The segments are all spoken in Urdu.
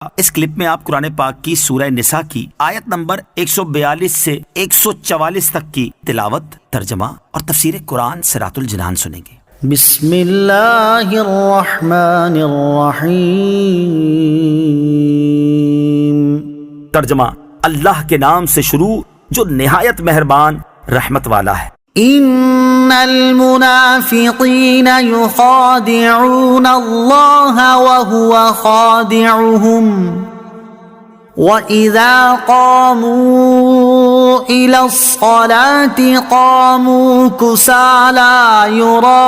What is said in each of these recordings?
اس کلپ میں آپ قرآن پاک کی سورہ نساء کی آیت نمبر 142 سے 144 تک کی تلاوت، ترجمہ اور تفسیر قرآن صراط الجنان سنیں گے۔ بسم اللہ الرحمن الرحیم۔ ترجمہ: اللہ کے نام سے شروع جو نہایت مہربان رحمت والا ہے۔ ان المنافقین یخادعون اللہ وهو خادعهم وَإِذَا قَامُوا إِلَى الصَّلَاةِ قَامُوا كُسَالَى يُرَاءُونَ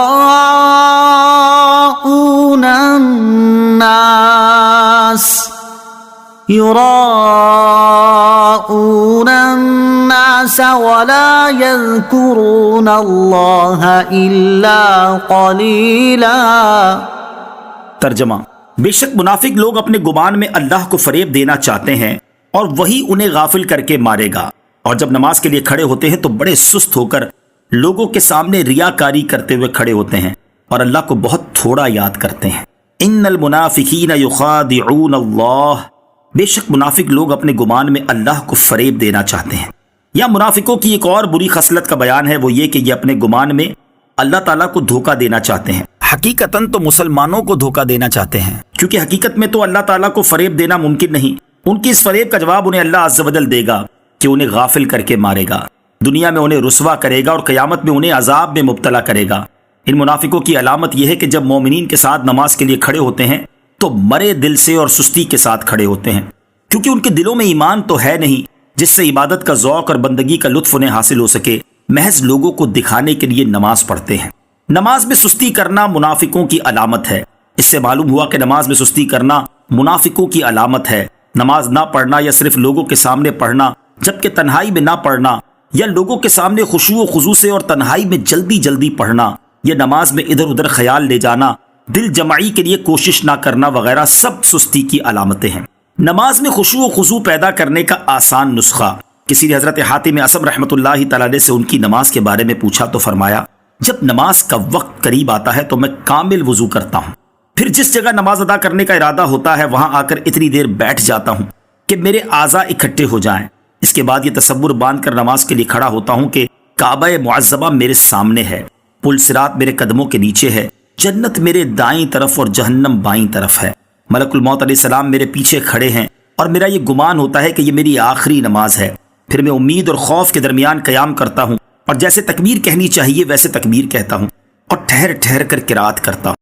النَّاسَ وَلَا يَذْكُرُونَ اللَّهَ إِلَّا قَلِيلًا۔ ترجمہ: بے شک منافق لوگ اپنے گمان میں اللہ کو فریب دینا چاہتے ہیں اور وہی انہیں غافل کر کے مارے گا، اور جب نماز کے لیے کھڑے ہوتے ہیں تو بڑے سست ہو کر لوگوں کے سامنے ریاکاری کرتے ہوئے کھڑے ہوتے ہیں اور اللہ کو بہت تھوڑا یاد کرتے ہیں۔ ان المنافقین یخادعون اللہ، بے شک منافق لوگ اپنے گمان میں اللہ کو فریب دینا چاہتے ہیں۔ یا منافقوں کی ایک اور بری خصلت کا بیان ہے، وہ یہ کہ یہ اپنے گمان میں اللہ تعالیٰ کو دھوکہ دینا چاہتے ہیں۔ حقیقتاً تو مسلمانوں کو دھوکہ دینا چاہتے ہیں، کیونکہ حقیقت میں تو اللہ تعالیٰ کو فریب دینا ممکن نہیں۔ ان کی اس فریب کا جواب انہیں اللہ عز و جل دے گا کہ انہیں غافل کر کے مارے گا، دنیا میں انہیں رسوا کرے گا اور قیامت میں انہیں عذاب میں مبتلا کرے گا۔ ان منافقوں کی علامت یہ ہے کہ جب مومنین کے ساتھ نماز کے لیے کھڑے ہوتے ہیں تو مرے دل سے اور سستی کے ساتھ کھڑے ہوتے ہیں، کیونکہ ان کے دلوں میں ایمان تو ہے نہیں جس سے عبادت کا ذوق اور بندگی کا لطف انہیں حاصل ہو سکے، محض لوگوں کو دکھانے کے لیے نماز پڑھتے ہیں۔ نماز میں سستی کرنا منافقوں کی علامت ہے۔ اس سے معلوم ہوا کہ نماز میں سستی کرنا منافقوں کی علامت ہے۔ نماز نہ پڑھنا یا صرف لوگوں کے سامنے پڑھنا جبکہ تنہائی میں نہ پڑھنا، یا لوگوں کے سامنے خشوع و خضوع سے اور تنہائی میں جلدی جلدی پڑھنا، یا نماز میں ادھر ادھر خیال لے جانا، دل جمعی کے لیے کوشش نہ کرنا وغیرہ سب سستی کی علامتیں ہیں۔ نماز میں خشوع و خضوع پیدا کرنے کا آسان نسخہ، کسی نے حضرت حاتم اصم رحمۃ اللہ تعالی علیہ سے ان کی نماز کے بارے میں پوچھا تو فرمایا، جب نماز کا وقت قریب آتا ہے تو میں کامل وضو کرتا ہوں، پھر جس جگہ نماز ادا کرنے کا ارادہ ہوتا ہے وہاں آ کر اتنی دیر بیٹھ جاتا ہوں کہ میرے اعضاء اکٹھے ہو جائیں۔ اس کے بعد یہ تصور باندھ کر نماز کے لیے کھڑا ہوتا ہوں کہ کعبہ معظمہ میرے سامنے ہے، پل صراط میرے قدموں کے نیچے ہے، جنت میرے دائیں طرف اور جہنم بائیں طرف ہے، ملک الموت علیہ السلام میرے پیچھے کھڑے ہیں، اور میرا یہ گمان ہوتا ہے کہ یہ میری آخری نماز ہے۔ پھر میں امید اور خوف کے درمیان قیام کرتا ہوں اور جیسے تکبیر کہنی چاہیے ویسے تکبیر کہتا ہوں اور ٹھہر ٹھہر کر قرات کرتا ہوں۔